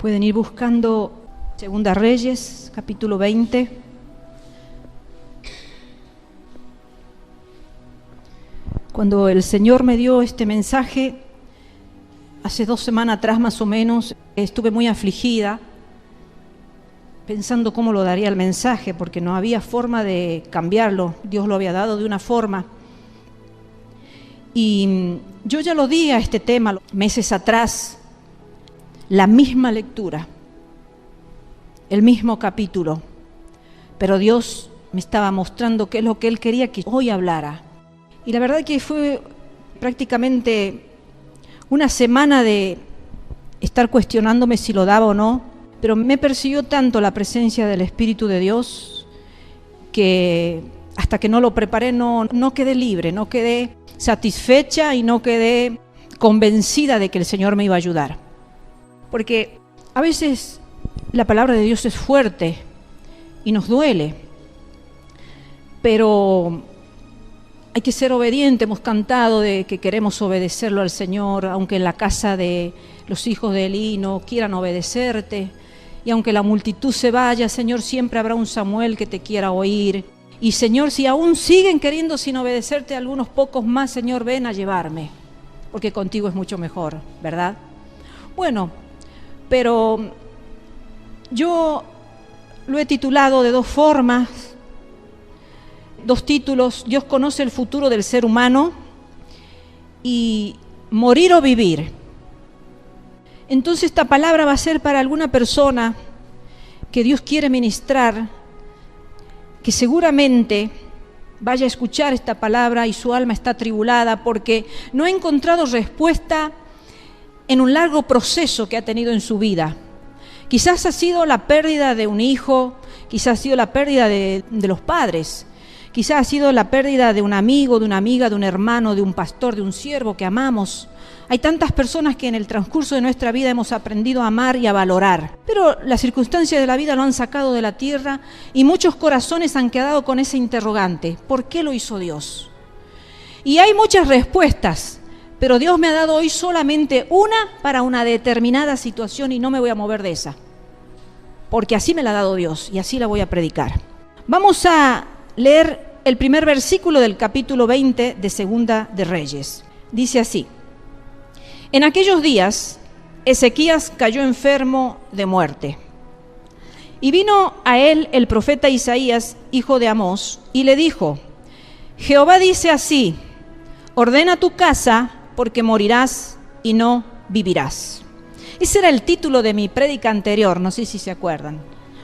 Pueden ir buscando Segunda Reyes, capítulo 20. Cuando el Señor me dio este mensaje, hace 2 semanas atrás más o menos, estuve muy afligida, pensando cómo lo daría el mensaje, porque no había forma de cambiarlo. Dios lo había dado de una forma. Y yo ya lo di a este tema meses atrás, la misma lectura, el mismo capítulo, pero Dios me estaba mostrando qué es lo que Él quería que hoy hablara. Y la verdad que fue prácticamente una semana de estar cuestionándome si lo daba o no, pero me persiguió tanto la presencia del Espíritu de Dios que hasta que no lo preparé no quedé libre, no quedé satisfecha y no quedé convencida de que el Señor me iba a ayudar. Porque a veces la palabra de Dios es fuerte y nos duele, pero hay que ser obediente. Hemos cantado de que queremos obedecerlo al Señor, aunque en la casa de los hijos de Elí no quieran obedecerte, y aunque la multitud se vaya, Señor, siempre habrá un Samuel que te quiera oír. Y Señor, si aún siguen queriendo sin obedecerte algunos pocos más, Señor, ven a llevarme, porque contigo es mucho mejor, ¿verdad? Bueno, pero yo lo he titulado de 2 formas, 2 títulos: Dios conoce el futuro del ser humano y morir o vivir. Entonces esta palabra va a ser para alguna persona que Dios quiere ministrar, que seguramente vaya a escuchar esta palabra y su alma está atribulada porque no ha encontrado respuesta en un largo proceso que ha tenido en su vida. Quizás ha sido la pérdida de un hijo, quizás ha sido la pérdida de los padres, quizás ha sido la pérdida de un amigo, de una amiga, de un hermano, de un pastor, de un siervo que amamos. Hay tantas personas que en el transcurso de nuestra vida hemos aprendido a amar y a valorar, pero las circunstancias de la vida lo han sacado de la tierra y muchos corazones han quedado con ese interrogante: ¿por qué lo hizo Dios? Y hay muchas respuestas, pero Dios me ha dado hoy solamente una para una determinada situación y no me voy a mover de esa, porque así me la ha dado Dios y así la voy a predicar. Vamos a leer el primer versículo del capítulo 20 de Segunda de Reyes. Dice así: En aquellos días, Ezequías cayó enfermo de muerte. Y vino a él el profeta Isaías, hijo de Amós, y le dijo: Jehová dice así: ordena tu casa, porque morirás y no vivirás. Ese era el título de mi prédica anterior, no sé si se acuerdan.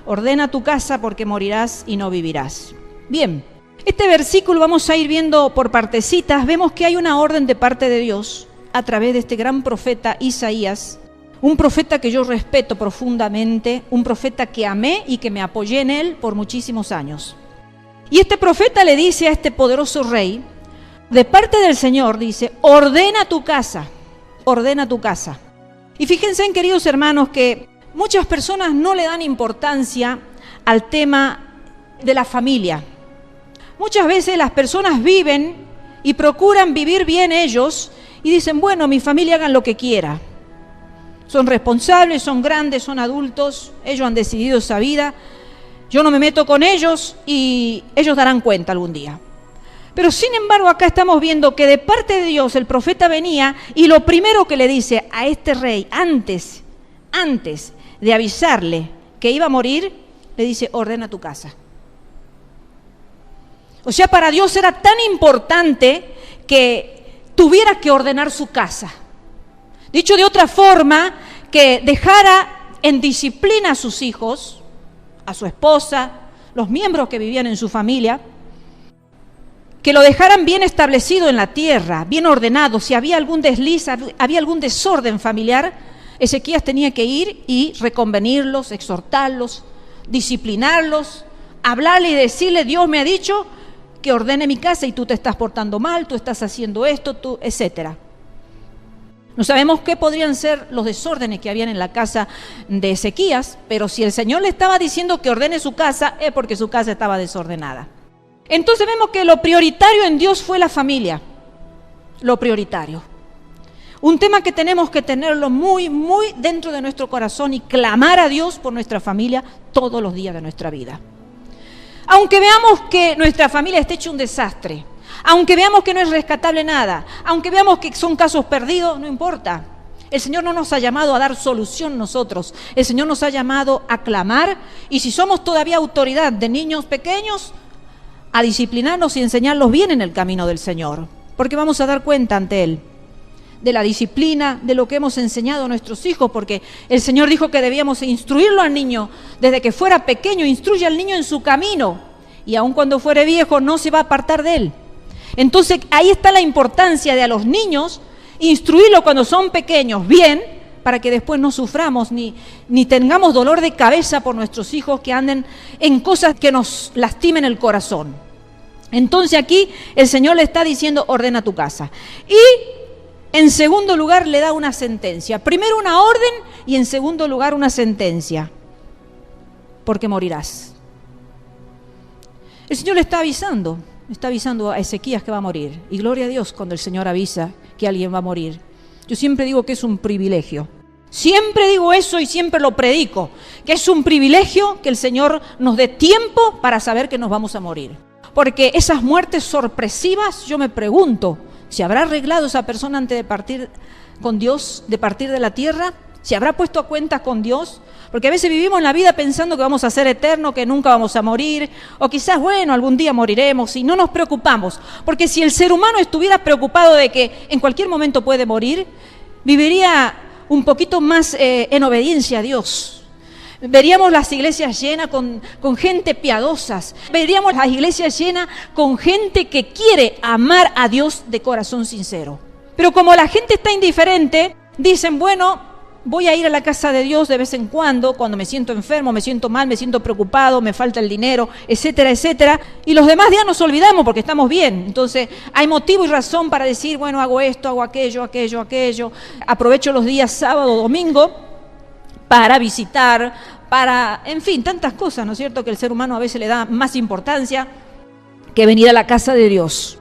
Ordena tu casa, porque morirás y no vivirás. Bien, este versículo vamos a ir viendo por partecitas. Vemos que hay una orden de parte de Dios a través de este gran profeta Isaías, un profeta que yo respeto profundamente, un profeta que amé y que me apoyé en él por muchísimos años. Y este profeta le dice a este poderoso rey, de parte del Señor, dice: ordena tu casa, ordena tu casa. Y fíjense, queridos hermanos, que muchas personas no le dan importancia al tema de la familia. Muchas veces las personas viven y procuran vivir bien ellos y dicen: bueno, mi familia hagan lo que quiera. Son responsables, son grandes, son adultos, ellos han decidido esa vida, yo no me meto con ellos y ellos darán cuenta algún día. Pero sin embargo acá estamos viendo que de parte de Dios el profeta venía y lo primero que le dice a este rey, antes de avisarle que iba a morir, le dice: ordena tu casa. O sea, para Dios era tan importante que tuviera que ordenar su casa. Dicho de otra forma, que dejara en disciplina a sus hijos, a su esposa, los miembros que vivían en su familia, que lo dejaran bien establecido en la tierra, bien ordenado. Si había algún desliz, había algún desorden familiar, Ezequías tenía que ir y reconvenirlos, exhortarlos, disciplinarlos, hablarle y decirle: Dios me ha dicho que ordene mi casa y tú te estás portando mal, tú estás haciendo esto, tú, etcétera. No sabemos qué podrían ser los desórdenes que habían en la casa de Ezequías, pero si el Señor le estaba diciendo que ordene su casa, es porque su casa estaba desordenada. Entonces vemos que lo prioritario en Dios fue la familia, lo prioritario. Un tema que tenemos que tenerlo muy, muy dentro de nuestro corazón y clamar a Dios por nuestra familia todos los días de nuestra vida. Aunque veamos que nuestra familia está hecha un desastre, aunque veamos que no es rescatable nada, aunque veamos que son casos perdidos, no importa. El Señor no nos ha llamado a dar solución nosotros. El Señor nos ha llamado a clamar, y si somos todavía autoridad de niños pequeños, a disciplinarnos y enseñarlos bien en el camino del Señor, porque vamos a dar cuenta ante Él de la disciplina, de lo que hemos enseñado a nuestros hijos, porque el Señor dijo que debíamos instruirlo al niño desde que fuera pequeño. Instruye al niño en su camino, y aun cuando fuere viejo no se va a apartar de él. Entonces ahí está la importancia de a los niños instruirlos cuando son pequeños bien, para que después no suframos ni tengamos dolor de cabeza por nuestros hijos que anden en cosas que nos lastimen el corazón. Entonces aquí el Señor le está diciendo: ordena tu casa. Y en segundo lugar le da una sentencia. Primero una orden y en segundo lugar una sentencia. Porque morirás. El Señor le está avisando a Ezequías que va a morir. Y gloria a Dios cuando el Señor avisa que alguien va a morir. Yo siempre digo que es un privilegio. Siempre digo eso y siempre lo predico. Que es un privilegio que el Señor nos dé tiempo para saber que nos vamos a morir. Porque esas muertes sorpresivas, yo me pregunto, ¿se habrá arreglado esa persona antes de partir con Dios, de partir de la tierra? ¿Se habrá puesto a cuentas con Dios? Porque a veces vivimos la vida pensando que vamos a ser eternos, que nunca vamos a morir, o quizás, bueno, algún día moriremos, y no nos preocupamos. Porque si el ser humano estuviera preocupado de que en cualquier momento puede morir, viviría un poquito más en obediencia a Dios. Veríamos las iglesias llenas con gente piadosas. Veríamos las iglesias llenas con gente que quiere amar a Dios de corazón sincero. Pero como la gente está indiferente, dicen, bueno, voy a ir a la casa de Dios de vez en cuando me siento enfermo, me siento mal, me siento preocupado, me falta el dinero, etcétera, etcétera. Y los demás días nos olvidamos porque estamos bien. Entonces hay motivo y razón para decir, bueno, hago esto, hago aquello. Aprovecho los días sábado, domingo para visitar, en fin, tantas cosas, ¿no es cierto?, que el ser humano a veces le da más importancia que venir a la casa de Dios.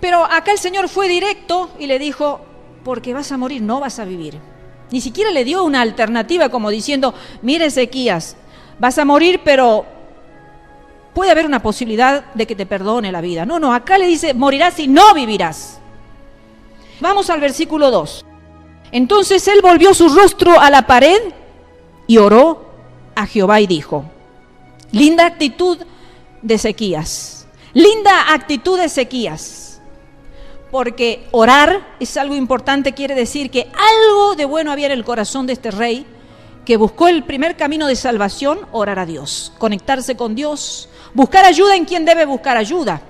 Pero acá el Señor fue directo y le dijo, porque vas a morir, no vas a vivir. Ni siquiera le dio una alternativa como diciendo, mire Ezequías, vas a morir, pero puede haber una posibilidad de que te perdone la vida. No, acá le dice, morirás y no vivirás. Vamos al versículo 2. Entonces él volvió su rostro a la pared y oró a Jehová y dijo, linda actitud de Ezequías, porque orar es algo importante, quiere decir que algo de bueno había en el corazón de este rey, que buscó el primer camino de salvación, orar a Dios, conectarse con Dios, buscar ayuda en quien debe buscar ayuda.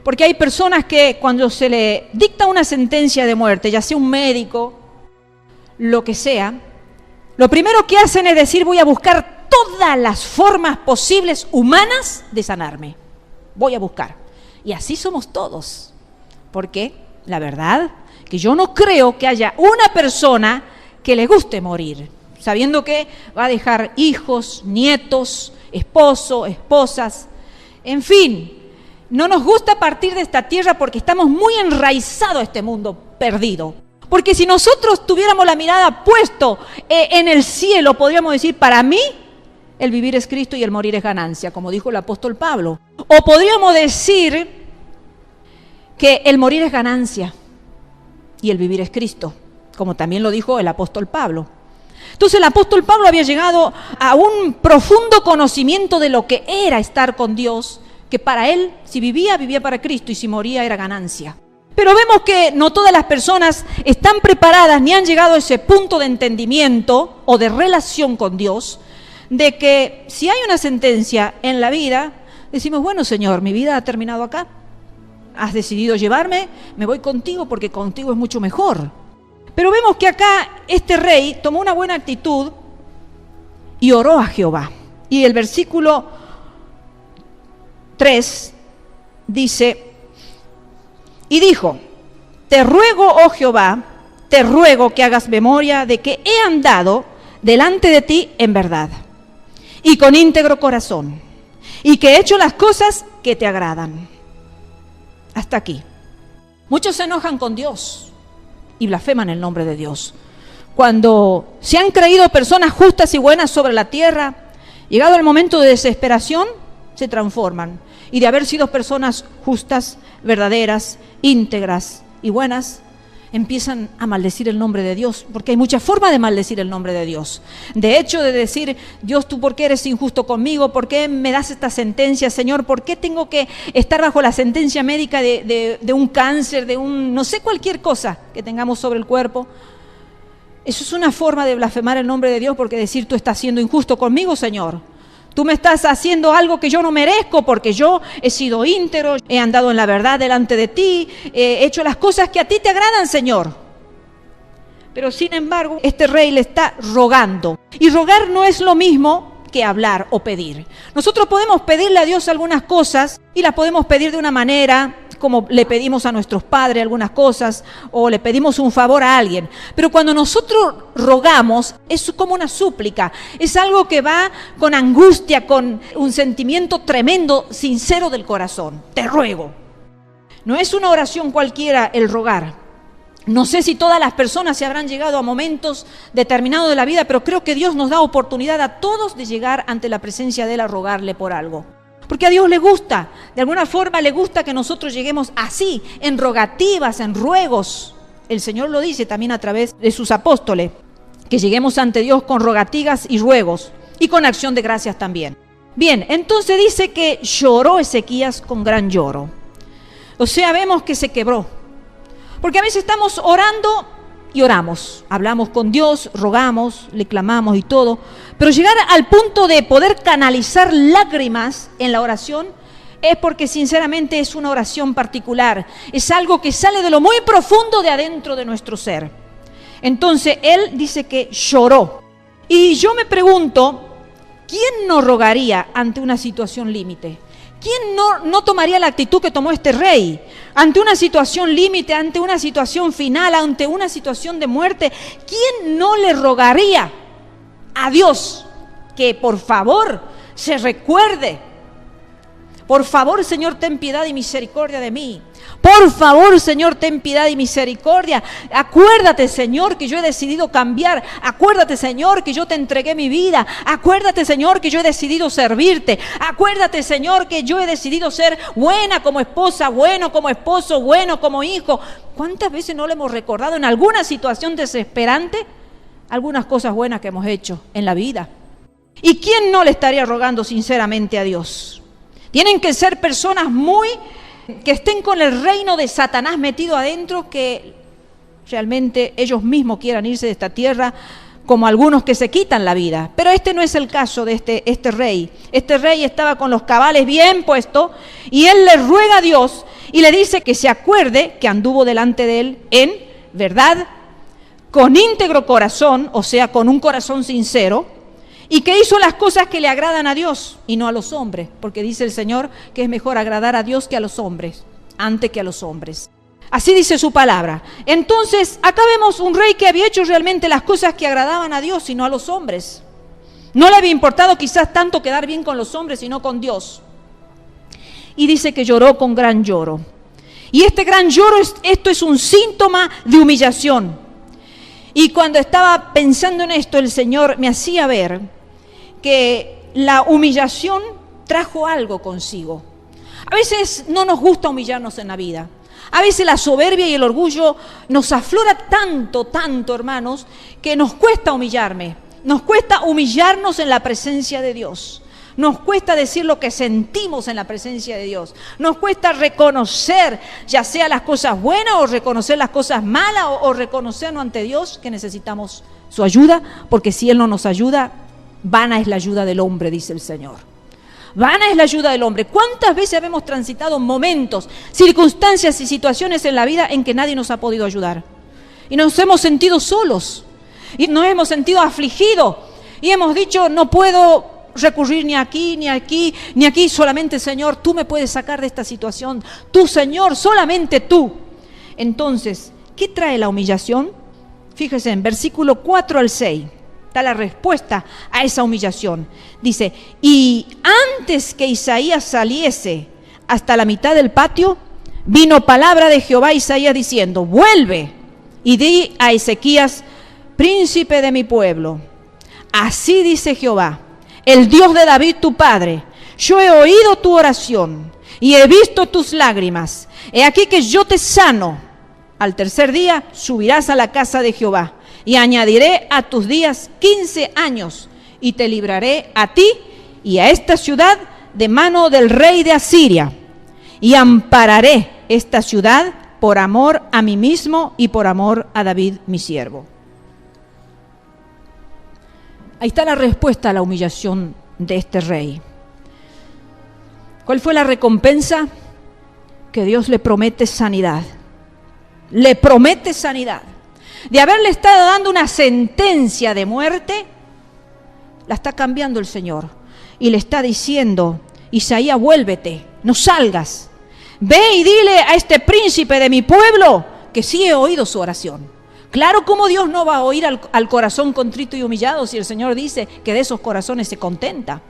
Porque hay personas que cuando se le dicta una sentencia de muerte, ya sea un médico, lo que sea, lo primero que hacen es decir, voy a buscar todas las formas posibles humanas de sanarme. Voy a buscar. Y así somos todos. Porque la verdad que yo no creo que haya una persona que le guste morir, sabiendo que va a dejar hijos, nietos, esposo, esposas, en fin. No nos gusta partir de esta tierra porque estamos muy enraizados a este mundo perdido. Porque si nosotros tuviéramos la mirada puesto en el cielo, podríamos decir, para mí, el vivir es Cristo y el morir es ganancia, como dijo el apóstol Pablo. O podríamos decir que el morir es ganancia y el vivir es Cristo, como también lo dijo el apóstol Pablo. Entonces el apóstol Pablo había llegado a un profundo conocimiento de lo que era estar con Dios, que para él, si vivía, vivía para Cristo, y si moría, era ganancia. Pero vemos que no todas las personas están preparadas ni han llegado a ese punto de entendimiento o de relación con Dios, de que si hay una sentencia en la vida, decimos, bueno Señor, mi vida ha terminado acá, has decidido llevarme, me voy contigo porque contigo es mucho mejor. Pero vemos que acá este rey tomó una buena actitud y oró a Jehová. Y el versículo 3 dice, y dijo, te ruego, oh Jehová, te ruego que hagas memoria de que he andado delante de ti en verdad y con íntegro corazón, y que he hecho las cosas que te agradan. Hasta aquí. Muchos se enojan con Dios y blasfeman el nombre de Dios. Cuando se han creído personas justas y buenas sobre la tierra, llegado el momento de desesperación, se transforman. Y de haber sido personas justas, verdaderas, íntegras y buenas, empiezan a maldecir el nombre de Dios, porque hay muchas formas de maldecir el nombre de Dios. De hecho, de decir: Dios, ¿tú por qué eres injusto conmigo? ¿Por qué me das esta sentencia, Señor? ¿Por qué tengo que estar bajo la sentencia médica de un cáncer, de un, no sé, cualquier cosa que tengamos sobre el cuerpo? Eso es una forma de blasfemar el nombre de Dios, porque decir: tú estás siendo injusto conmigo, Señor. Tú me estás haciendo algo que yo no merezco, porque yo he sido íntegro, he andado en la verdad delante de ti, he hecho las cosas que a ti te agradan, Señor. Pero sin embargo, este rey le está rogando. Y rogar no es lo mismo que hablar o pedir. Nosotros podemos pedirle a Dios algunas cosas y las podemos pedir de una manera como le pedimos a nuestros padres algunas cosas o le pedimos un favor a alguien. Pero cuando nosotros rogamos, es como una súplica, es algo que va con angustia, con un sentimiento tremendo, sincero del corazón. Te ruego. No es una oración cualquiera el rogar. No sé si todas las personas se habrán llegado a momentos determinados de la vida, pero creo que Dios nos da oportunidad a todos de llegar ante la presencia de Él a rogarle por algo. Porque a Dios le gusta, de alguna forma le gusta que nosotros lleguemos así, en rogativas, en ruegos. El Señor lo dice también a través de sus apóstoles, que lleguemos ante Dios con rogativas y ruegos, y con acción de gracias también. Bien, entonces dice que lloró Ezequías con gran lloro. O sea, vemos que se quebró. Porque a veces estamos orando y oramos, hablamos con Dios, rogamos, le clamamos y todo, pero llegar al punto de poder canalizar lágrimas en la oración es porque sinceramente es una oración particular, es algo que sale de lo muy profundo de adentro de nuestro ser. Entonces él dice que lloró. Y yo me pregunto, ¿quién no rogaría ante una situación límite? ¿Quién no tomaría la actitud que tomó este rey? Ante una situación límite, ante una situación final, ante una situación de muerte, ¿quién no le rogaría a Dios que por favor se recuerde? Por favor, Señor, ten piedad y misericordia de mí. Por favor, Señor, ten piedad y misericordia. Acuérdate, Señor, que yo he decidido cambiar. Acuérdate, Señor, que yo te entregué mi vida. Acuérdate, Señor, que yo he decidido servirte. Acuérdate, Señor, que yo he decidido ser buena como esposa, bueno como esposo, bueno como hijo. ¿Cuántas veces no le hemos recordado en alguna situación desesperante algunas cosas buenas que hemos hecho en la vida? ¿Y quién no le estaría rogando sinceramente a Dios? Tienen que ser personas que estén con el reino de Satanás metido adentro, que realmente ellos mismos quieran irse de esta tierra, como algunos que se quitan la vida. Pero este no es el caso de este rey. Este rey estaba con los cabales bien puestos y él le ruega a Dios y le dice que se acuerde que anduvo delante de él en verdad, con íntegro corazón, o sea, con un corazón sincero, y que hizo las cosas que le agradan a Dios y no a los hombres, porque dice el Señor que es mejor agradar a Dios que a los hombres, antes que a los hombres. Así dice su palabra. Entonces, acá vemos un rey que había hecho realmente las cosas que agradaban a Dios y no a los hombres. No le había importado quizás tanto quedar bien con los hombres, sino con Dios. Y dice que lloró con gran lloro. Y este gran lloro, esto es un síntoma de humillación. Y cuando estaba pensando en esto, el Señor me hacía ver que la humillación trajo algo consigo. A veces no nos gusta humillarnos en la vida. A veces la soberbia y el orgullo nos aflora tanto, hermanos, que nos cuesta humillarme. Nos cuesta humillarnos en la presencia de Dios. Nos cuesta decir lo que sentimos en la presencia de Dios. Nos cuesta reconocer, ya sea las cosas buenas o reconocer las cosas malas o reconocernos ante Dios que necesitamos su ayuda, porque si Él no nos ayuda, vana es la ayuda del hombre, dice el Señor. Vana es la ayuda del hombre. ¿Cuántas veces hemos transitado momentos, circunstancias y situaciones en la vida en que nadie nos ha podido ayudar? Y nos hemos sentido solos, y nos hemos sentido afligidos, y hemos dicho, no puedo recurrir ni aquí, ni aquí, ni aquí, solamente Señor, tú me puedes sacar de esta situación, tú Señor, solamente tú. Entonces, ¿qué trae la humillación? Fíjese en versículo 4 al 6, está la respuesta a esa humillación. Dice, y antes que Isaías saliese hasta la mitad del patio, vino palabra de Jehová a Isaías diciendo, vuelve y di a Ezequías, príncipe de mi pueblo, así dice Jehová, el Dios de David tu padre, yo he oído tu oración y he visto tus lágrimas. He aquí que yo te sano. Al tercer día subirás a la casa de Jehová y añadiré a tus días 15 años y te libraré a ti y a esta ciudad de mano del rey de Asiria y ampararé esta ciudad por amor a mí mismo y por amor a David mi siervo. Ahí está la respuesta a la humillación de este rey. ¿Cuál fue la recompensa? Que Dios le promete sanidad. Le promete sanidad. De haberle estado dando una sentencia de muerte, la está cambiando el Señor. Y le está diciendo, Isaías, vuélvete, no salgas. Ve y dile a este príncipe de mi pueblo que sí he oído su oración. Claro, como Dios no va a oír al corazón contrito y humillado si el Señor dice que de esos corazones se contenta.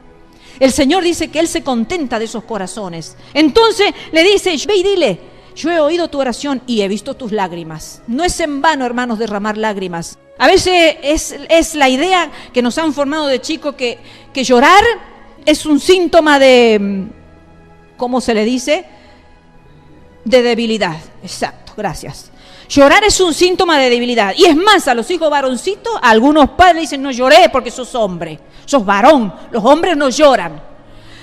El Señor dice que Él se contenta de esos corazones. Entonces le dice, ve y dile, yo he oído tu oración y he visto tus lágrimas. No es en vano, hermanos, derramar lágrimas. A veces es la idea que nos han formado de chicos que llorar es un síntoma de, ¿cómo se le dice? De debilidad. Exacto, gracias. Llorar es un síntoma de debilidad. Y es más, a los hijos varoncitos, a algunos padres dicen, no lloré porque sos hombre, sos varón, los hombres no lloran.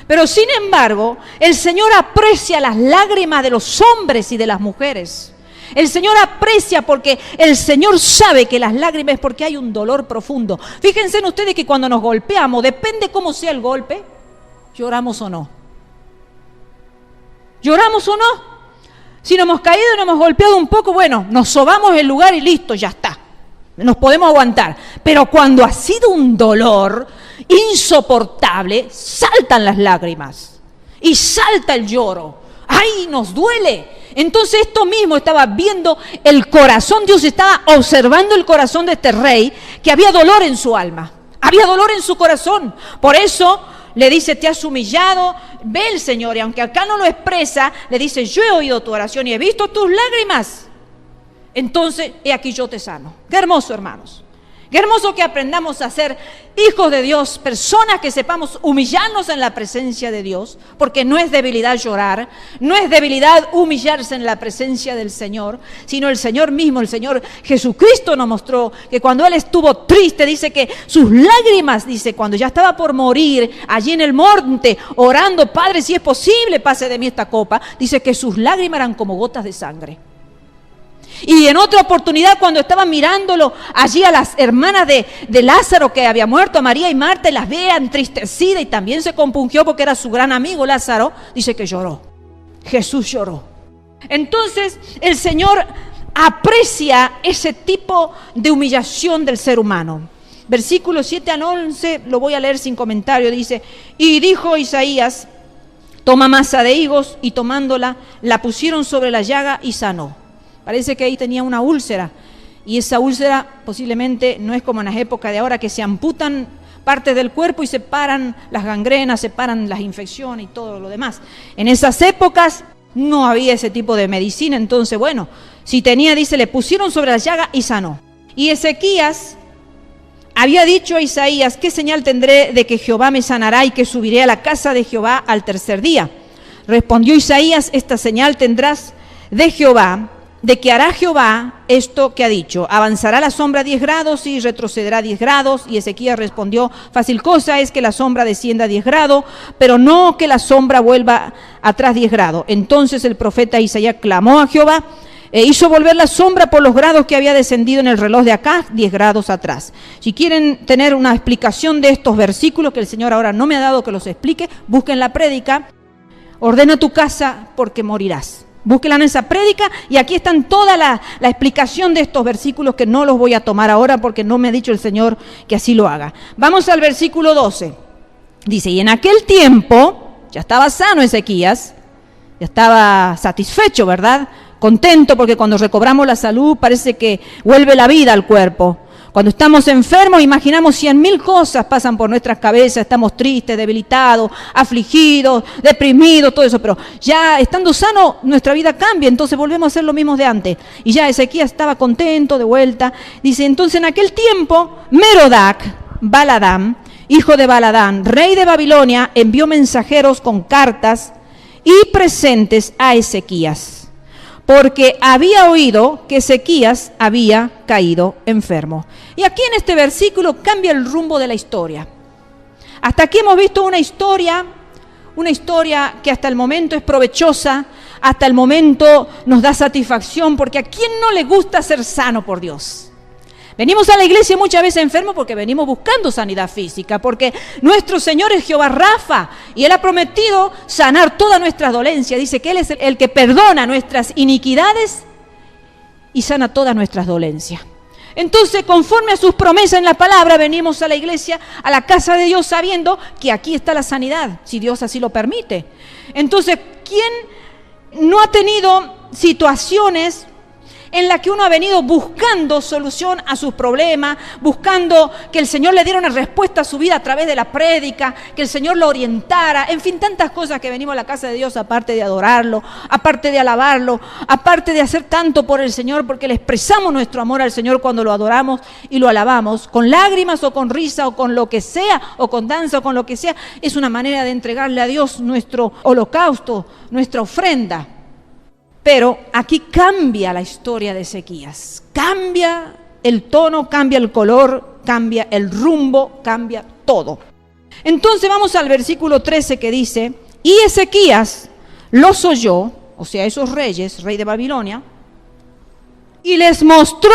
Pero sin embargo, el Señor aprecia las lágrimas de los hombres y de las mujeres. El Señor aprecia porque el Señor sabe que las lágrimas es porque hay un dolor profundo. Fíjense en ustedes que cuando nos golpeamos, depende cómo sea el golpe, lloramos o no. ¿Lloramos o no? Si nos hemos caído y nos hemos golpeado un poco, bueno, nos sobamos el lugar y listo, ya está. Nos podemos aguantar. Pero cuando ha sido un dolor insoportable, saltan las lágrimas y salta el lloro. ¡Ay, nos duele! Entonces esto mismo estaba viendo el corazón, Dios estaba observando el corazón de este rey, que había dolor en su alma, había dolor en su corazón. Por eso le dice, te has humillado, ve el Señor, y aunque acá no lo expresa, le dice, yo he oído tu oración y he visto tus lágrimas. Entonces, he aquí yo te sano. Qué hermoso, hermanos. Qué hermoso que aprendamos a ser hijos de Dios, personas que sepamos humillarnos en la presencia de Dios, porque no es debilidad llorar, no es debilidad humillarse en la presencia del Señor, sino el Señor mismo, el Señor Jesucristo nos mostró que cuando Él estuvo triste, dice que sus lágrimas, dice, cuando ya estaba por morir, allí en el monte, orando, Padre, si es posible, pase de mí esta copa, dice que sus lágrimas eran como gotas de sangre. Y en otra oportunidad, cuando estaban mirándolo allí a las hermanas de Lázaro que había muerto, a María y Marta, y las ve entristecidas y también se compungió porque era su gran amigo Lázaro, dice que lloró. Jesús lloró. Entonces el Señor aprecia ese tipo de humillación del ser humano. Versículos 7 al 11, lo voy a leer sin comentario, dice, y dijo Isaías, toma masa de higos, y tomándola, la pusieron sobre la llaga y sanó. Parece que ahí tenía una úlcera, y esa úlcera posiblemente no es como en las épocas de ahora que se amputan partes del cuerpo y se paran las gangrenas, se paran las infecciones y todo lo demás. En esas épocas no había ese tipo de medicina, entonces bueno, si tenía, dice, le pusieron sobre la llaga y sanó. Y Ezequías había dicho a Isaías, ¿qué señal tendré de que Jehová me sanará y que subiré a la casa de Jehová al tercer día? Respondió Isaías, esta señal tendrás de Jehová, de que hará Jehová esto que ha dicho, avanzará la sombra 10 grados y retrocederá 10 grados. Y Ezequías respondió, fácil cosa es que la sombra descienda 10 grados, pero no que la sombra vuelva atrás 10 grados. Entonces el profeta Isaías clamó a Jehová, e hizo volver la sombra por los grados que había descendido en el reloj de acá, 10 grados atrás. Si quieren tener una explicación de estos versículos, que el Señor ahora no me ha dado que los explique, busquen la prédica, ordena tu casa porque morirás. Búsquela en esa prédica y aquí están toda la explicación de estos versículos que no los voy a tomar ahora porque no me ha dicho el Señor que así lo haga. Vamos al versículo 12. Dice, y en aquel tiempo, ya estaba sano Ezequías, ya estaba satisfecho, ¿verdad? Contento porque cuando recobramos la salud parece que vuelve la vida al cuerpo. Cuando estamos enfermos, imaginamos 100.000 cosas pasan por nuestras cabezas, estamos tristes, debilitados, afligidos, deprimidos, todo eso. Pero ya estando sano, nuestra vida cambia, entonces volvemos a ser lo mismo de antes. Y ya Ezequías estaba contento, de vuelta. Dice, entonces en aquel tiempo, Merodach Baladán, hijo de Baladán, rey de Babilonia, envió mensajeros con cartas y presentes a Ezequías, porque había oído que Ezequías había caído enfermo. Y aquí en este versículo cambia el rumbo de la historia. Hasta aquí hemos visto una historia que hasta el momento es provechosa, hasta el momento nos da satisfacción, porque ¿a quién no le gusta ser sano por Dios? Venimos a la iglesia muchas veces enfermos porque venimos buscando sanidad física, porque nuestro Señor es Jehová Rafa y Él ha prometido sanar todas nuestras dolencias. Dice que Él es el que perdona nuestras iniquidades y sana todas nuestras dolencias. Entonces, conforme a sus promesas en la palabra, venimos a la iglesia, a la casa de Dios, sabiendo que aquí está la sanidad, si Dios así lo permite. Entonces, ¿quién no ha tenido situaciones en la que uno ha venido buscando solución a sus problemas, buscando que el Señor le diera una respuesta a su vida a través de la prédica, que el Señor lo orientara, en fin, tantas cosas que venimos a la casa de Dios, aparte de adorarlo, aparte de alabarlo, aparte de hacer tanto por el Señor, porque le expresamos nuestro amor al Señor cuando lo adoramos y lo alabamos, con lágrimas o con risa o con lo que sea, o con danza o con lo que sea, es una manera de entregarle a Dios nuestro holocausto, nuestra ofrenda. Pero aquí cambia la historia de Ezequías, cambia el tono, cambia el color, cambia el rumbo, cambia todo. Entonces vamos al versículo 13 que dice, y Ezequías los oyó, o sea, esos reyes, rey de Babilonia, y les mostró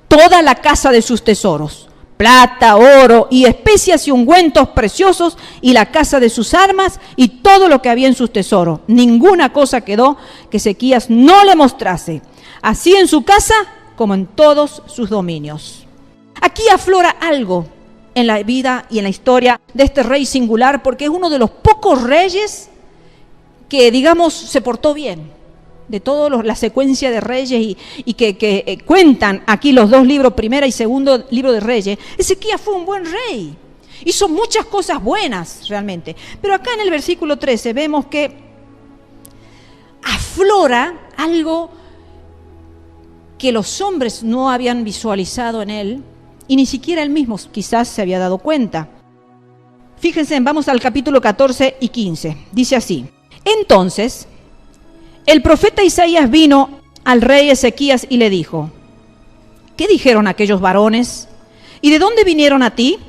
toda la casa de sus tesoros, plata, oro y especias y ungüentos preciosos, y la casa de sus armas y todo lo que había en sus tesoros. Ninguna cosa quedó que Ezequías no le mostrase, así en su casa como en todos sus dominios. Aquí aflora algo en la vida y en la historia de este rey singular, porque es uno de los pocos reyes que, digamos, se portó bien. De toda la secuencia de reyes y que cuentan aquí los dos libros, primera y segundo libro de Reyes, Ezequías fue un buen rey. Hizo muchas cosas buenas realmente. Pero acá en el versículo 13 vemos que aflora algo que los hombres no habían visualizado en él y ni siquiera él mismo quizás se había dado cuenta. Fíjense, vamos al capítulo 14 y 15. Dice así, entonces el profeta Isaías vino al rey Ezequías y le dijo, ¿qué dijeron aquellos varones? ¿Y de dónde vinieron a ti?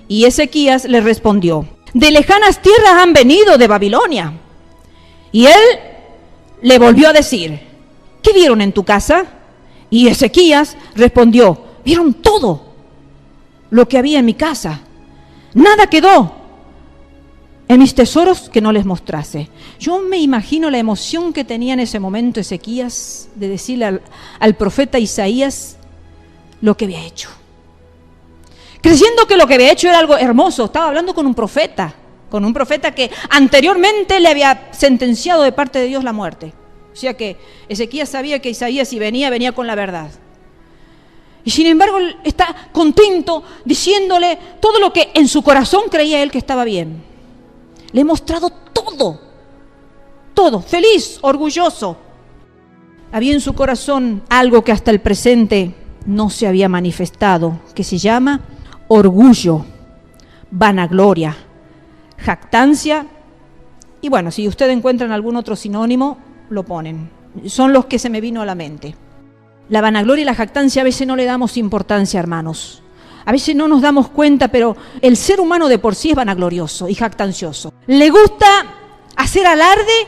Y Ezequías le respondió, de lejanas tierras han venido, de Babilonia. Y él le volvió a decir, ¿qué vieron en tu casa? Y Ezequías respondió, vieron todo lo que había en mi casa. Nada quedó en mis tesoros que no les mostrase. Yo me imagino la emoción que tenía en ese momento Ezequías de decirle al profeta Isaías lo que había hecho. Creyendo que lo que había hecho era algo hermoso. Estaba hablando con un profeta que anteriormente le había sentenciado de parte de Dios la muerte. O sea que Ezequías sabía que Isaías, si venía con la verdad. Y sin embargo está contento diciéndole todo lo que en su corazón creía él que estaba bien. Le he mostrado todo, feliz, orgulloso. Había en su corazón algo que hasta el presente no se había manifestado, que se llama orgullo, vanagloria, jactancia. Y bueno, si ustedes encuentran algún otro sinónimo, lo ponen. Son los que se me vino a la mente. La vanagloria y la jactancia a veces no le damos importancia, hermanos. A veces no nos damos cuenta, pero el ser humano de por sí es vanaglorioso y jactancioso. Le gusta hacer alarde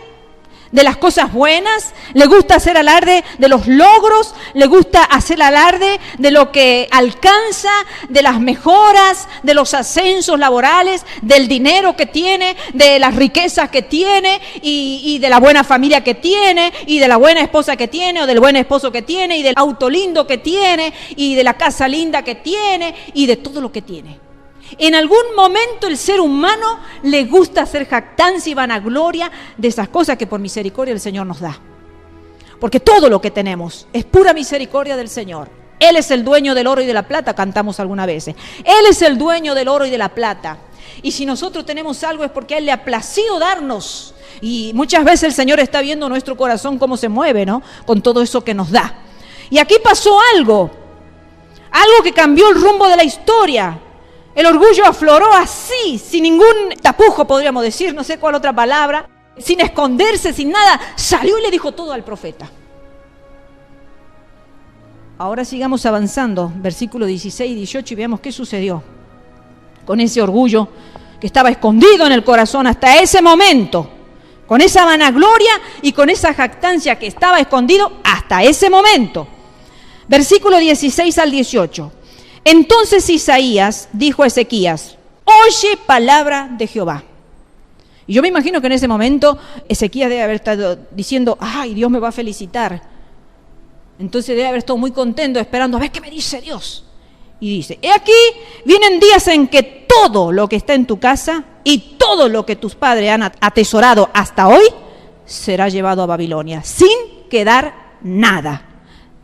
de las cosas buenas, le gusta hacer alarde de los logros, le gusta hacer alarde de lo que alcanza, de las mejoras, de los ascensos laborales, del dinero que tiene, de las riquezas que tiene y de la buena familia que tiene y de la buena esposa que tiene o del buen esposo que tiene y del auto lindo que tiene y de la casa linda que tiene y de todo lo que tiene. En algún momento el ser humano le gusta hacer jactancia y vanagloria de esas cosas que por misericordia el Señor nos da. Porque todo lo que tenemos es pura misericordia del Señor. Él es el dueño del oro y de la plata, cantamos algunas veces. Él es el dueño del oro y de la plata. Y si nosotros tenemos algo es porque a Él le ha placido darnos. Y muchas veces el Señor está viendo nuestro corazón cómo se mueve, ¿no? Con todo eso que nos da. Y aquí pasó algo que cambió el rumbo de la historia. El orgullo afloró así, sin ningún tapujo, podríamos decir, no sé cuál otra palabra, sin esconderse, sin nada. Salió y le dijo todo al profeta. Ahora sigamos avanzando, versículos 16 y 18, y veamos qué sucedió con ese orgullo que estaba escondido en el corazón hasta ese momento, con esa vanagloria y con esa jactancia que estaba escondido hasta ese momento. Versículo 16 al 18. Entonces Isaías dijo a Ezequías: oye palabra de Jehová. Y yo me imagino que en ese momento Ezequías debe haber estado diciendo: ay, Dios me va a felicitar. Entonces debe haber estado muy contento esperando a ver qué me dice Dios. Y dice: he aquí, vienen días en que todo lo que está en tu casa y todo lo que tus padres han atesorado hasta hoy será llevado a Babilonia, sin quedar nada,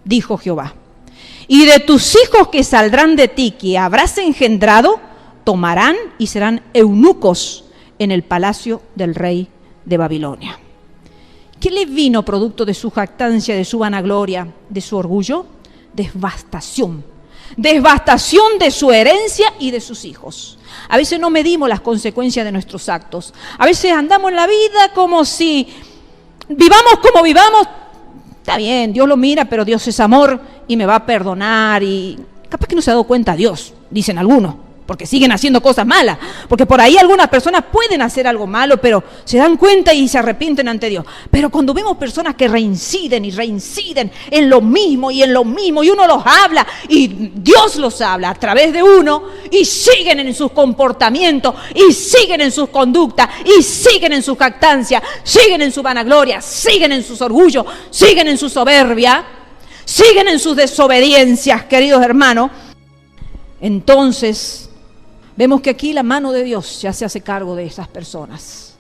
dijo Jehová. Y de tus hijos que saldrán de ti, que habrás engendrado, tomarán y serán eunucos en el palacio del rey de Babilonia. ¿Qué le vino producto de su jactancia, de su vanagloria, de su orgullo? Devastación. Devastación de su herencia y de sus hijos. A veces no medimos las consecuencias de nuestros actos. A veces andamos en la vida como si vivamos como vivamos. Está bien, Dios lo mira, pero Dios es amor y me va a perdonar. Y capaz que no se ha dado cuenta Dios, dicen algunos, porque siguen haciendo cosas malas. Porque por ahí algunas personas pueden hacer algo malo, pero se dan cuenta y se arrepienten ante Dios. Pero cuando vemos personas que reinciden y reinciden en lo mismo, y uno los habla, y Dios los habla a través de uno, y siguen en sus comportamientos, y siguen en sus conductas, y siguen en su jactancia, siguen en su vanagloria, siguen en sus orgullos, siguen en su soberbia, siguen en sus desobediencias, queridos hermanos, entonces vemos que aquí la mano de Dios ya se hace cargo de esas personas.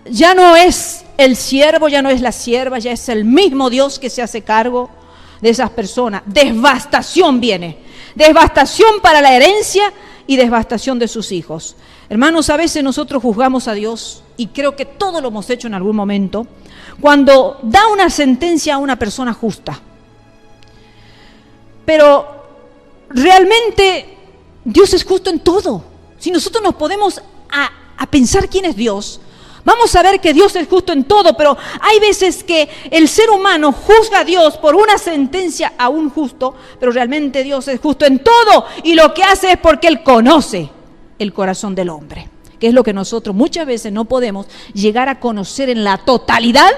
Ya no es el siervo, ya no es la sierva, ya es el mismo Dios que se hace cargo de esas personas. Devastación viene, devastación para la herencia y devastación de sus hijos. Hermanos, a veces nosotros juzgamos a Dios, y creo que todos lo hemos hecho en algún momento, cuando da una sentencia a una persona justa. Pero realmente Dios es justo en todo. Si nosotros nos podemos a pensar quién es Dios, vamos a ver que Dios es justo en todo, pero hay veces que el ser humano juzga a Dios por una sentencia a un justo, pero realmente Dios es justo en todo, y lo que hace es porque Él conoce el corazón del hombre, que es lo que nosotros muchas veces no podemos llegar a conocer en la totalidad,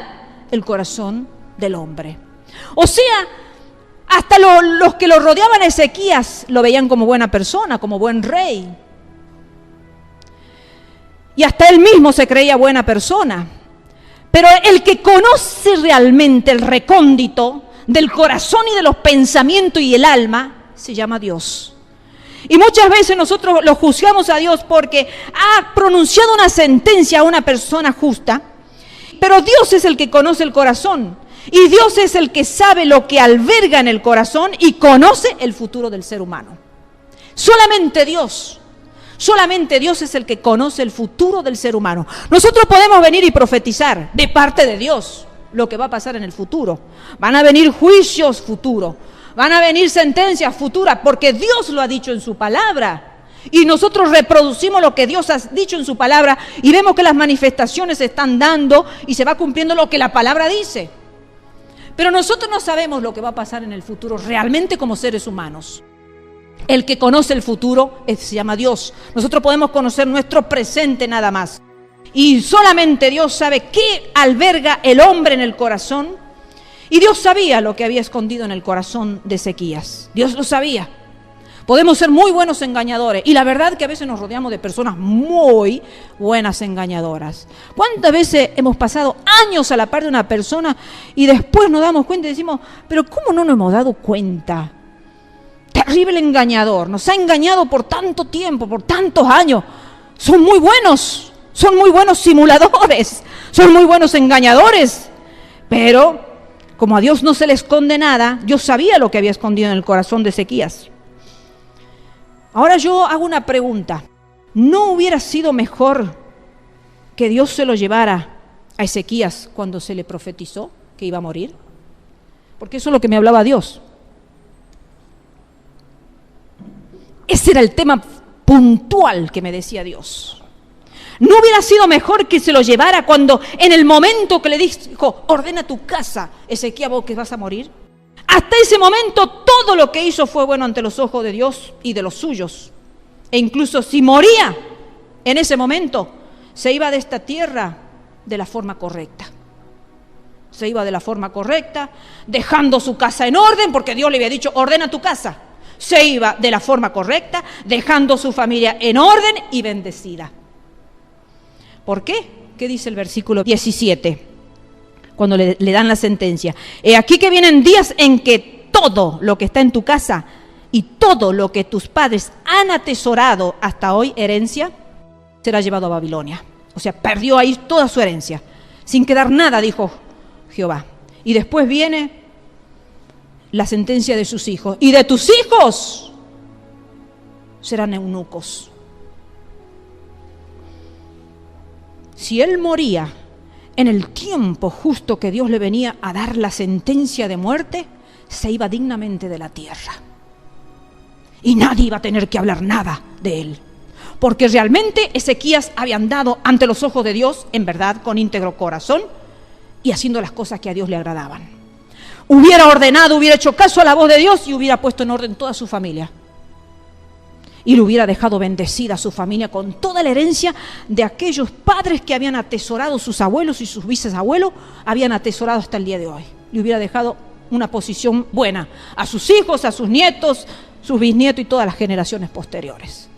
el corazón del hombre. O sea, hasta los que lo rodeaban a Ezequías lo veían como buena persona, como buen rey. Y hasta él mismo se creía buena persona. Pero el que conoce realmente el recóndito del corazón y de los pensamientos y el alma, se llama Dios. Y muchas veces nosotros lo juzgamos a Dios porque ha pronunciado una sentencia a una persona justa, pero Dios es el que conoce el corazón. Y Dios es el que sabe lo que alberga en el corazón y conoce el futuro del ser humano. Solamente Dios es el que conoce el futuro del ser humano. Nosotros podemos venir y profetizar de parte de Dios lo que va a pasar en el futuro. Van a venir juicios futuros, van a venir sentencias futuras, porque Dios lo ha dicho en su palabra. Y nosotros reproducimos lo que Dios ha dicho en su palabra y vemos que las manifestaciones se están dando y se va cumpliendo lo que la palabra dice. Pero nosotros no sabemos lo que va a pasar en el futuro realmente como seres humanos. El que conoce el futuro se llama Dios. Nosotros podemos conocer nuestro presente nada más. Y solamente Dios sabe qué alberga el hombre en el corazón. Y Dios sabía lo que había escondido en el corazón de Ezequías. Dios lo sabía. Podemos ser muy buenos engañadores. Y la verdad que a veces nos rodeamos de personas muy buenas engañadoras. ¿Cuántas veces hemos pasado años a la par de una persona y después nos damos cuenta y decimos, pero ¿cómo no nos hemos dado cuenta? Terrible engañador, nos ha engañado por tanto tiempo, por tantos años. Son muy buenos simuladores, son muy buenos engañadores, pero Como a Dios no se le esconde nada, Dios sabía lo que había escondido en el corazón de Ezequías. Ahora yo hago una pregunta. ¿No hubiera sido mejor que Dios se lo llevara a Ezequías cuando se le profetizó que iba a morir? Porque eso es lo que me hablaba Dios. Ese era el tema puntual que me decía Dios. ¿No hubiera sido mejor que se lo llevara cuando en el momento que le dijo, ordena tu casa, Ezequías, vos que vas a morir? Hasta ese momento todo lo que hizo fue bueno ante los ojos de Dios y de los suyos. E incluso si moría en ese momento, se iba de esta tierra de la forma correcta. Se iba de la forma correcta, dejando su casa en orden, porque Dios le había dicho, ordena tu casa. Se iba de la forma correcta, dejando su familia en orden y bendecida. ¿Por qué? ¿Qué dice el versículo 17? Cuando le dan la sentencia. He aquí que vienen días en que todo lo que está en tu casa y todo lo que tus padres han atesorado hasta hoy, herencia, será llevado a Babilonia. O sea, perdió ahí toda su herencia. Sin quedar nada, dijo Jehová. Y después viene la sentencia de sus hijos. Y de tus hijos serán eunucos. Si él moría en el tiempo justo que Dios le venía a dar la sentencia de muerte, se iba dignamente de la tierra. Y nadie iba a tener que hablar nada de él. Porque realmente Ezequías había andado ante los ojos de Dios, en verdad, con íntegro corazón, y haciendo las cosas que a Dios le agradaban. Hubiera ordenado, hubiera hecho caso a la voz de Dios y hubiera puesto en orden toda su familia. Y le hubiera dejado bendecida a su familia con toda la herencia de aquellos padres que habían atesorado, sus abuelos y sus bisabuelos habían atesorado hasta el día de hoy. Le hubiera dejado una posición buena a sus hijos, a sus nietos, sus bisnietos y todas las generaciones posteriores.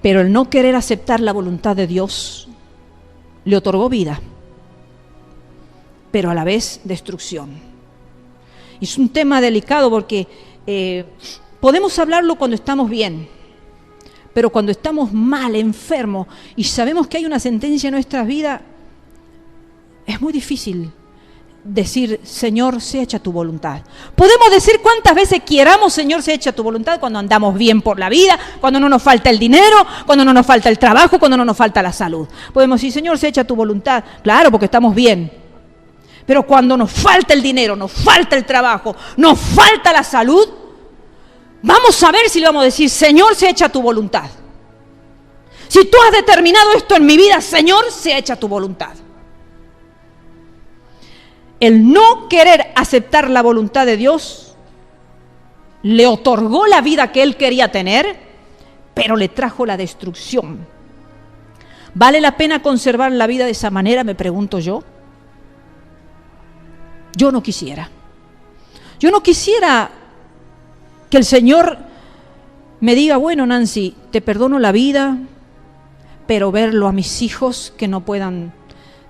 Pero el no querer aceptar la voluntad de Dios le otorgó vida, pero a la vez destrucción. Y es un tema delicado porque podemos hablarlo cuando estamos bien, pero cuando estamos mal, enfermos, y sabemos que hay una sentencia en nuestras vidas, es muy difícil decir, Señor, sea hecha tu voluntad. Podemos decir cuántas veces quieramos, Señor, sea hecha tu voluntad, cuando andamos bien por la vida, cuando no nos falta el dinero, cuando no nos falta el trabajo, cuando no nos falta la salud. Podemos decir, Señor, sea hecha tu voluntad. Claro, porque estamos bien. Pero cuando nos falta el dinero, nos falta el trabajo, nos falta la salud, vamos a ver si le vamos a decir, Señor, sea hecha tu voluntad. Si tú has determinado esto en mi vida, Señor, sea hecha tu voluntad. El no querer aceptar la voluntad de Dios le otorgó la vida que él quería tener, pero le trajo la destrucción. ¿Vale la pena conservar la vida de esa manera? Me pregunto yo. Yo no quisiera. Yo no quisiera que el Señor me diga, bueno, Nancy, te perdono la vida, pero verlo a mis hijos que no puedan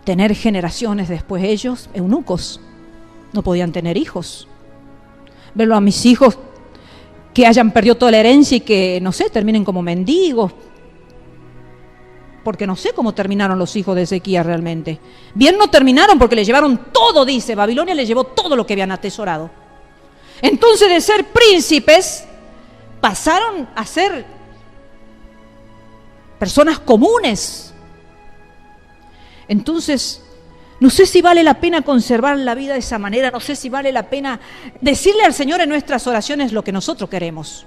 tener generaciones después ellos, eunucos, no podían tener hijos. Verlo a mis hijos que hayan perdido toda la herencia y que, no sé, terminen como mendigos. Porque no sé cómo terminaron los hijos de Ezequías realmente. Bien no terminaron porque le llevaron todo, dice, Babilonia le llevó todo lo que habían atesorado. Entonces de ser príncipes pasaron a ser personas comunes. Entonces, no sé si vale la pena conservar la vida de esa manera, no sé si vale la pena decirle al Señor en nuestras oraciones lo que nosotros queremos.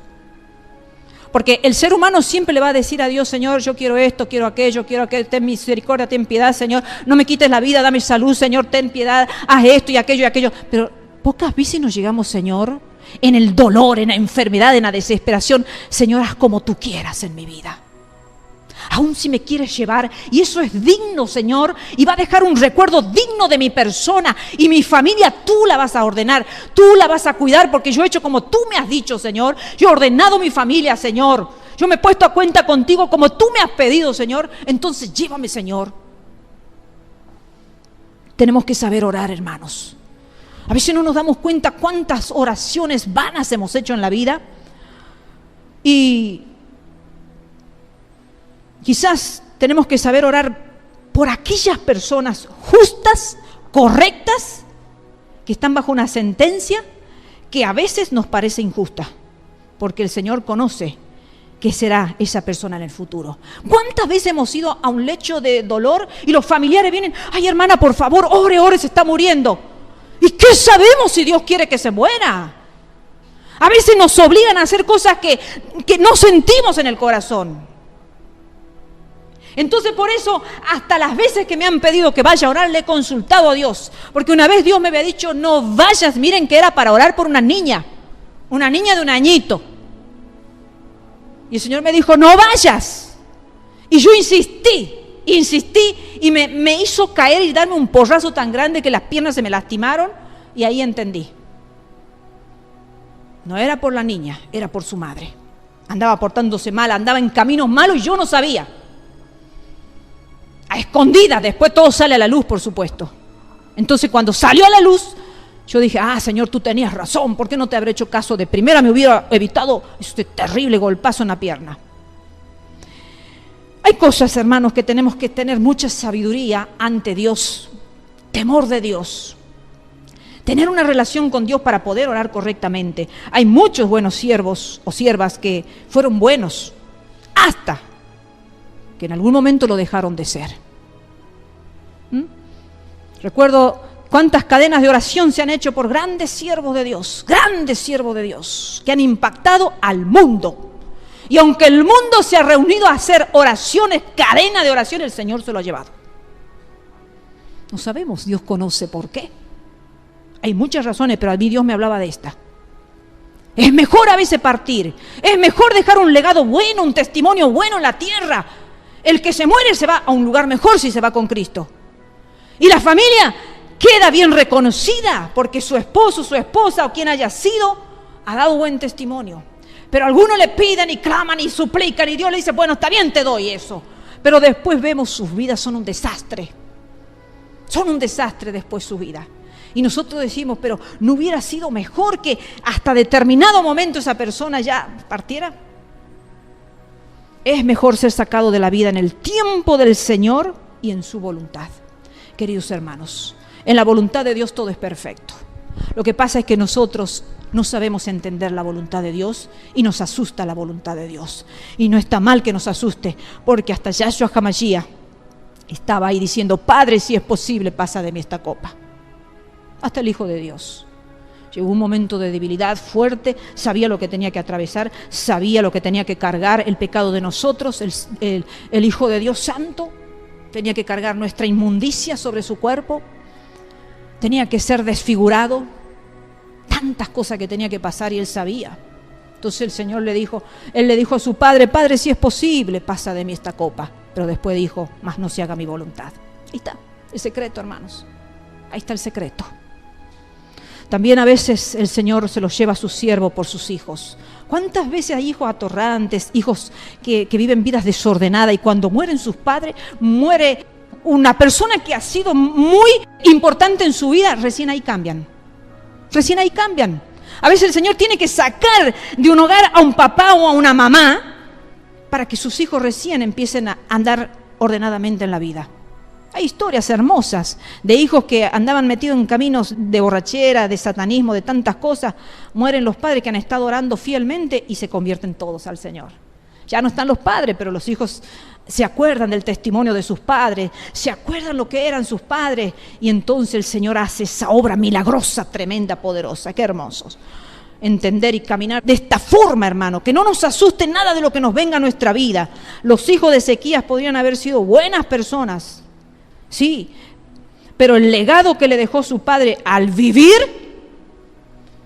Porque el ser humano siempre le va a decir a Dios, Señor, yo quiero esto, quiero aquello, ten misericordia, ten piedad, Señor, no me quites la vida, dame salud, Señor, ten piedad, haz esto y aquello y aquello. Pero pocas veces nos llegamos, Señor, en el dolor, en la enfermedad, en la desesperación, Señor, haz como tú quieras en mi vida. Aún si me quieres llevar, y eso es digno, Señor, y va a dejar un recuerdo digno de mi persona y mi familia, tú la vas a ordenar, tú la vas a cuidar, porque yo he hecho como tú me has dicho, Señor. Yo he ordenado mi familia, Señor. Yo me he puesto a cuenta contigo como tú me has pedido, Señor. Entonces llévame, Señor. Tenemos que saber orar, hermanos. A veces no nos damos cuenta cuántas oraciones vanas hemos hecho en la vida, y quizás tenemos que saber orar por aquellas personas justas correctas, que están bajo una sentencia que a veces nos parece injusta, porque el Señor conoce qué será esa persona en el futuro. ¿Cuántas veces hemos ido a un lecho de dolor y los familiares vienen, ay hermana, por favor, ore, se está muriendo? ¿Y qué sabemos si Dios quiere que se muera? A veces nos obligan a hacer cosas que no sentimos en el corazón. Entonces por eso, hasta las veces que me han pedido que vaya a orar, le he consultado a Dios. Porque una vez Dios me había dicho, no vayas, miren que era para orar por una niña de 1 añito. Y el Señor me dijo, no vayas. Y yo insistí y me hizo caer y darme un porrazo tan grande que las piernas se me lastimaron y ahí entendí. No era por la niña, era por su madre. Andaba portándose mal, andaba en caminos malos y yo no sabía. A escondidas, después todo sale a la luz, por supuesto. Entonces cuando salió a la luz, yo dije, Señor, tú tenías razón, ¿por qué no te habré hecho caso de primera? Me hubiera evitado este terrible golpazo en la pierna. Hay cosas, hermanos, que tenemos que tener mucha sabiduría ante Dios, temor de Dios, tener una relación con Dios para poder orar correctamente. Hay muchos buenos siervos o siervas que fueron buenos, hasta que en algún momento lo dejaron de ser. Recuerdo cuántas cadenas de oración se han hecho por grandes siervos de Dios, que han impactado al mundo. Y aunque el mundo se ha reunido a hacer oraciones, cadena de oración, el Señor se lo ha llevado. No sabemos, Dios conoce por qué. Hay muchas razones, pero a mí Dios me hablaba de esta. Es mejor a veces partir, es mejor dejar un legado bueno, un testimonio bueno en la tierra. El que se muere se va a un lugar mejor si se va con Cristo. Y la familia queda bien reconocida porque su esposo, su esposa o quien haya sido ha dado buen testimonio. Pero algunos le piden y claman y suplican y Dios le dice, bueno, está bien, te doy eso. Pero después vemos sus vidas son un desastre. Son un desastre después su vida. Y nosotros decimos, pero ¿no hubiera sido mejor que hasta determinado momento esa persona ya partiera? Es mejor ser sacado de la vida en el tiempo del Señor y en su voluntad. Queridos hermanos, en la voluntad de Dios todo es perfecto. Lo que pasa es que nosotros no sabemos entender la voluntad de Dios y nos asusta la voluntad de Dios. Y no está mal que nos asuste, porque hasta Yahshua HaMashiach estaba ahí diciendo, Padre, si es posible, pasa de mí esta copa. Hasta el Hijo de Dios. Llegó un momento de debilidad fuerte, sabía lo que tenía que atravesar, sabía lo que tenía que cargar, el pecado de nosotros, el Hijo de Dios Santo, tenía que cargar nuestra inmundicia sobre su cuerpo, tenía que ser desfigurado, tantas cosas que tenía que pasar y él sabía. Entonces el Señor le dijo a su Padre, Padre, si es posible, pasa de mí esta copa. Pero después dijo, mas no se haga mi voluntad. Ahí está el secreto, hermanos, ahí está el secreto. También a veces el Señor se los lleva a sus siervos por sus hijos. ¿Cuántas veces hay hijos atorrantes, hijos que viven vidas desordenadas y cuando mueren sus padres, muere una persona que ha sido muy importante en su vida, recién ahí cambian? Recién ahí cambian. A veces el Señor tiene que sacar de un hogar a un papá o a una mamá para que sus hijos recién empiecen a andar ordenadamente en la vida. Hay historias hermosas de hijos que andaban metidos en caminos de borrachera, de satanismo, de tantas cosas. Mueren los padres que han estado orando fielmente y se convierten todos al Señor. Ya no están los padres, pero los hijos se acuerdan del testimonio de sus padres, se acuerdan lo que eran sus padres y entonces el Señor hace esa obra milagrosa, tremenda, poderosa. ¡Qué hermosos! Entender y caminar de esta forma, hermano, que no nos asuste nada de lo que nos venga a nuestra vida. Los hijos de Ezequías podrían haber sido buenas personas, sí, pero el legado que le dejó su padre al vivir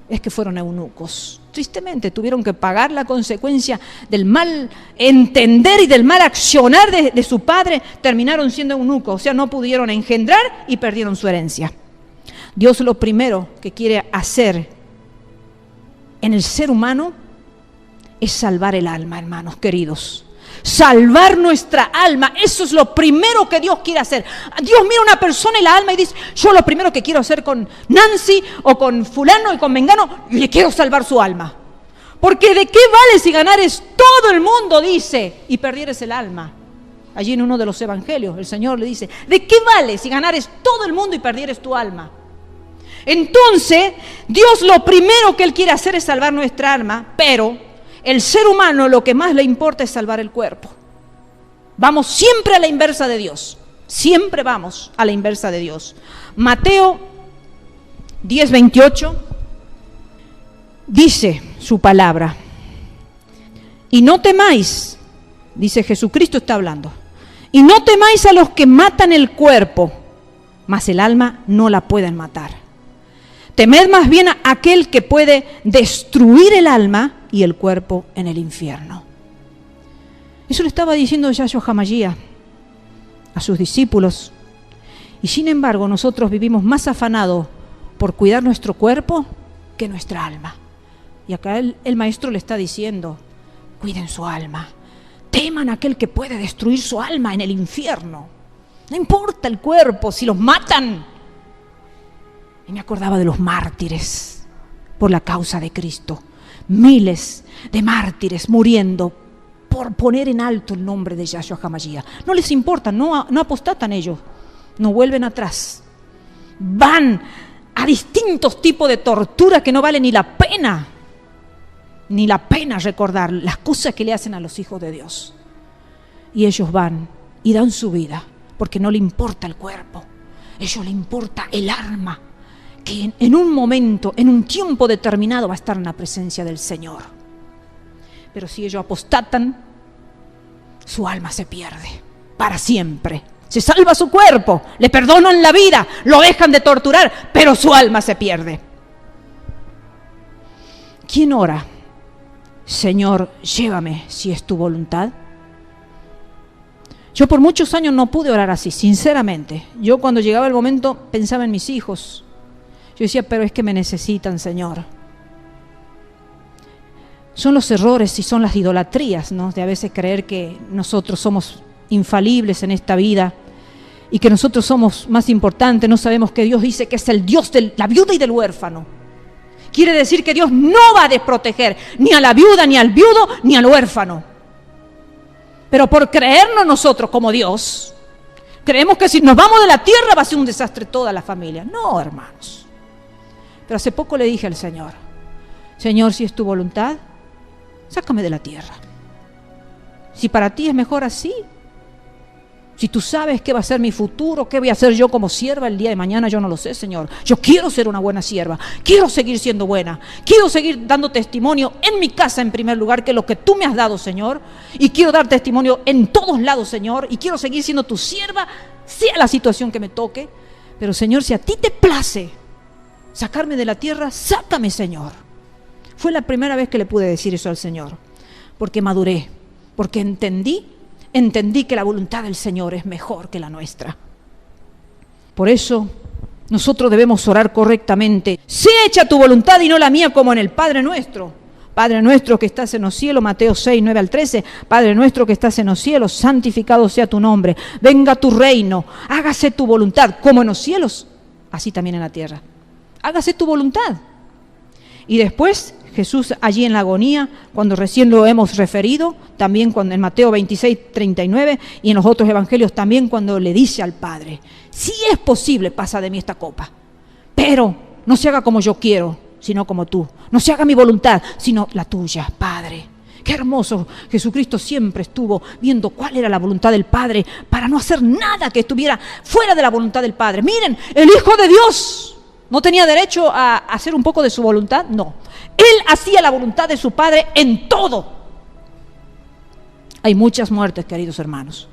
es que fueron eunucos. Tristemente tuvieron que pagar la consecuencia del mal entender y del mal accionar de su padre, terminaron siendo eunucos, o sea, no pudieron engendrar y perdieron su herencia. Dios lo primero que quiere hacer en el ser humano es salvar el alma, hermanos queridos. Salvar nuestra alma, eso es lo primero que Dios quiere hacer. Dios mira a una persona y la alma y dice, yo lo primero que quiero hacer con Nancy o con fulano y con mengano, le quiero salvar su alma. Porque ¿de qué vale si ganares todo el mundo, dice, y perdieres el alma? Allí en uno de los evangelios, el Señor le dice, ¿de qué vale si ganares todo el mundo y perdieres tu alma? Entonces, Dios lo primero que Él quiere hacer es salvar nuestra alma, pero el ser humano lo que más le importa es salvar el cuerpo. Vamos siempre a la inversa de Dios. Siempre vamos a la inversa de Dios. Mateo 10:28 dice su palabra. Y no temáis, dice Jesucristo está hablando, y no temáis a los que matan el cuerpo, mas el alma no la pueden matar. Temed más bien a aquel que puede destruir el alma y el cuerpo en el infierno. Eso le estaba diciendo Yahshua HaMashiach a sus discípulos. Y sin embargo, nosotros vivimos más afanados por cuidar nuestro cuerpo que nuestra alma. Y acá el maestro le está diciendo, cuiden su alma. Teman a aquel que puede destruir su alma en el infierno. No importa el cuerpo, si los matan. Y me acordaba de los mártires por la causa de Cristo. Miles de mártires muriendo por poner en alto el nombre de Yahshua HaMashiach. No les importa, no apostatan ellos, no vuelven atrás. Van a distintos tipos de tortura que no vale ni la pena recordar las cosas que le hacen a los hijos de Dios. Y ellos van y dan su vida, porque no le importa el cuerpo, a ellos le importa el alma, que en un momento, en un tiempo determinado va a estar en la presencia del Señor. Pero si ellos apostatan, su alma se pierde para siempre. Se salva su cuerpo, le perdonan la vida, lo dejan de torturar, pero su alma se pierde. ¿Quién ora? Señor, llévame si es tu voluntad. Yo por muchos años no pude orar así, sinceramente. Yo cuando llegaba el momento pensaba en mis hijos. Yo decía, pero es que me necesitan, Señor. Son los errores y son las idolatrías, ¿no? De a veces creer que nosotros somos infalibles en esta vida y que nosotros somos más importantes. No sabemos que Dios dice que es el Dios de la viuda y del huérfano. Quiere decir que Dios no va a desproteger ni a la viuda, ni al viudo, ni al huérfano. Pero por creernos nosotros como Dios, creemos que si nos vamos de la tierra va a ser un desastre toda la familia. No, hermanos. Pero hace poco le dije al Señor, Señor, si es tu voluntad, sácame de la tierra. Si para ti es mejor así, si tú sabes qué va a ser mi futuro, qué voy a hacer yo como sierva el día de mañana, yo no lo sé, Señor. Yo quiero ser una buena sierva, quiero seguir siendo buena, quiero seguir dando testimonio en mi casa en primer lugar, que es lo que tú me has dado, Señor, y quiero dar testimonio en todos lados, Señor, y quiero seguir siendo tu sierva, sea la situación que me toque. Pero, Señor, si a ti te place sacarme de la tierra, sácame, Señor. Fue la primera vez que le pude decir eso al Señor, porque maduré, porque entendí que la voluntad del Señor es mejor que la nuestra. Por eso nosotros debemos orar correctamente. Sea hecha tu voluntad y no la mía, como en el Padre Nuestro. Padre nuestro que estás en los cielos, Mateo 6, 9 al 13. Padre nuestro que estás en los cielos, santificado sea tu nombre. Venga tu reino, hágase tu voluntad, como en los cielos, así también en la tierra. Hágase tu voluntad. Y después Jesús allí en la agonía, cuando recién lo hemos referido, también cuando en Mateo 26, 39 y en los otros evangelios también cuando le dice al Padre, si es posible, pasa de mí esta copa, pero no se haga como yo quiero, sino como tú. No se haga mi voluntad, sino la tuya, Padre. Qué hermoso, Jesucristo siempre estuvo viendo cuál era la voluntad del Padre para no hacer nada que estuviera fuera de la voluntad del Padre. Miren, el Hijo de Dios ¿no tenía derecho a hacer un poco de su voluntad? No. Él hacía la voluntad de su Padre en todo. Hay muchas muertes, queridos hermanos.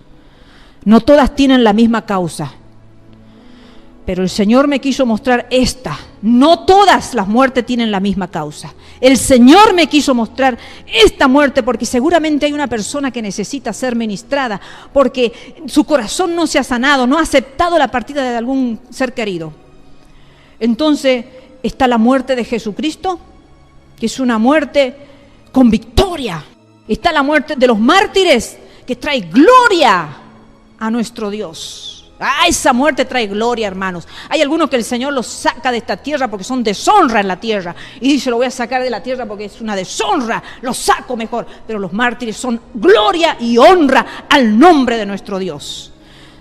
No todas tienen la misma causa. Pero el Señor me quiso mostrar esta. No todas las muertes tienen la misma causa. El Señor me quiso mostrar esta muerte porque seguramente hay una persona que necesita ser ministrada porque su corazón no se ha sanado, no ha aceptado la partida de algún ser querido. Entonces está la muerte de Jesucristo, que es una muerte con victoria. Está la muerte de los mártires, que trae gloria a nuestro Dios. Esa muerte trae gloria, hermanos. Hay algunos que el Señor los saca de esta tierra porque son deshonra en la tierra. Y dice, lo voy a sacar de la tierra porque es una deshonra, lo saco mejor. Pero los mártires son gloria y honra al nombre de nuestro Dios.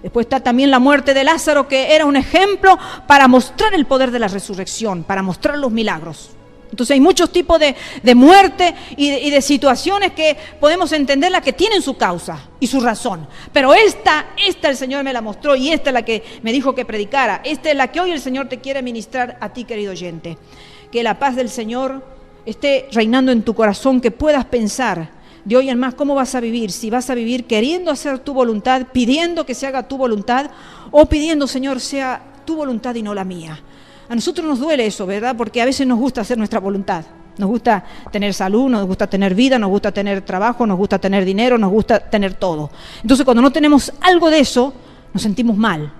Después está también la muerte de Lázaro, que era un ejemplo para mostrar el poder de la resurrección, para mostrar los milagros. Entonces hay muchos tipos de muerte y de situaciones que podemos entenderlas que tienen su causa y su razón. Pero esta el Señor me la mostró y esta es la que me dijo que predicara. Esta es la que hoy el Señor te quiere ministrar a ti, querido oyente. Que la paz del Señor esté reinando en tu corazón, que puedas pensar de hoy en más cómo vas a vivir. Si vas a vivir queriendo hacer tu voluntad, pidiendo que se haga tu voluntad, o pidiendo, Señor, sea tu voluntad y no la mía. A nosotros nos duele eso, ¿verdad? Porque a veces nos gusta hacer nuestra voluntad. Nos gusta tener salud, nos gusta tener vida, nos gusta tener trabajo, nos gusta tener dinero, nos gusta tener todo. Entonces, cuando no tenemos algo de eso, nos sentimos mal.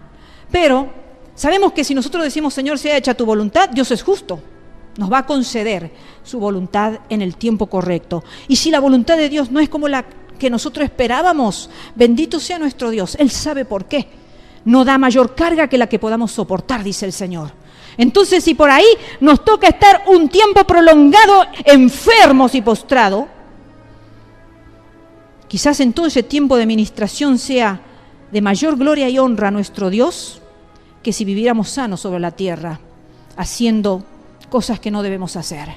Pero sabemos que si nosotros decimos, Señor, sea hecha tu voluntad, Dios es justo. Nos va a conceder su voluntad en el tiempo correcto. Y si la voluntad de Dios no es como la que nosotros esperábamos, bendito sea nuestro Dios. Él sabe por qué. No da mayor carga que la que podamos soportar, dice el Señor. Entonces, si por ahí nos toca estar un tiempo prolongado enfermos y postrados, quizás en todo ese tiempo de ministración sea de mayor gloria y honra a nuestro Dios que si viviéramos sanos sobre la tierra, haciendo cosas que no debemos hacer.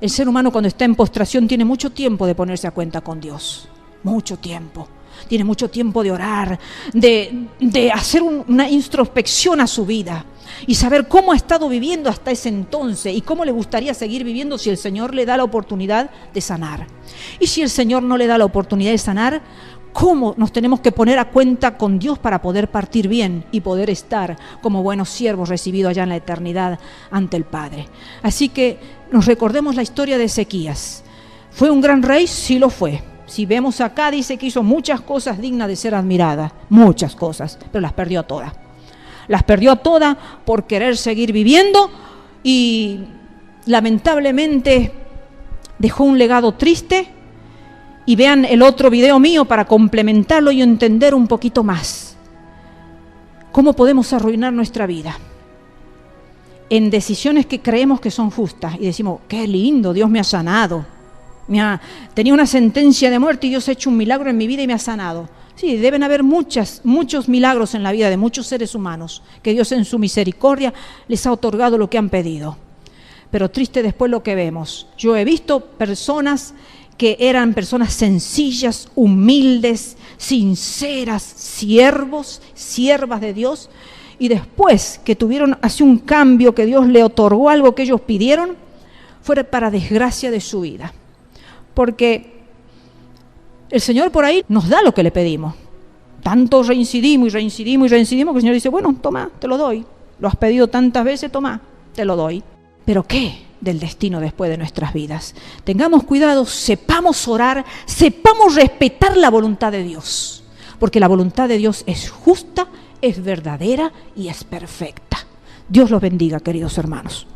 El ser humano cuando está en postración tiene mucho tiempo de ponerse a cuenta con Dios, mucho tiempo. Tiene mucho tiempo de orar, de hacer una introspección a su vida y saber cómo ha estado viviendo hasta ese entonces y cómo le gustaría seguir viviendo si el Señor le da la oportunidad de sanar. Y si el Señor no le da la oportunidad de sanar, ¿cómo nos tenemos que poner a cuenta con Dios para poder partir bien y poder estar como buenos siervos recibidos allá en la eternidad ante el Padre? Así que nos recordemos la historia de Ezequías. ¿Fue un gran rey? Sí lo fue. Si vemos acá, dice que hizo muchas cosas dignas de ser admiradas, muchas cosas, pero las perdió todas. Las perdió todas por querer seguir viviendo y lamentablemente dejó un legado triste. Y vean el otro video mío para complementarlo y entender un poquito más cómo podemos arruinar nuestra vida en decisiones que creemos que son justas y decimos, qué lindo, Dios me ha sanado. Tenía una sentencia de muerte y Dios ha hecho un milagro en mi vida y me ha sanado. Sí, deben haber muchos milagros en la vida de muchos seres humanos que Dios en su misericordia les ha otorgado lo que han pedido. Pero triste después lo que vemos. Yo he visto personas que eran personas sencillas, humildes, sinceras, siervas de Dios, y después que tuvieron así un cambio, que Dios le otorgó algo que ellos pidieron, fue para desgracia de su vida. Porque el Señor por ahí nos da lo que le pedimos. Tanto reincidimos que el Señor dice, bueno, toma, te lo doy. Lo has pedido tantas veces, toma, te lo doy. ¿Pero qué del destino después de nuestras vidas? Tengamos cuidado, sepamos orar, sepamos respetar la voluntad de Dios. Porque la voluntad de Dios es justa, es verdadera y es perfecta. Dios los bendiga, queridos hermanos.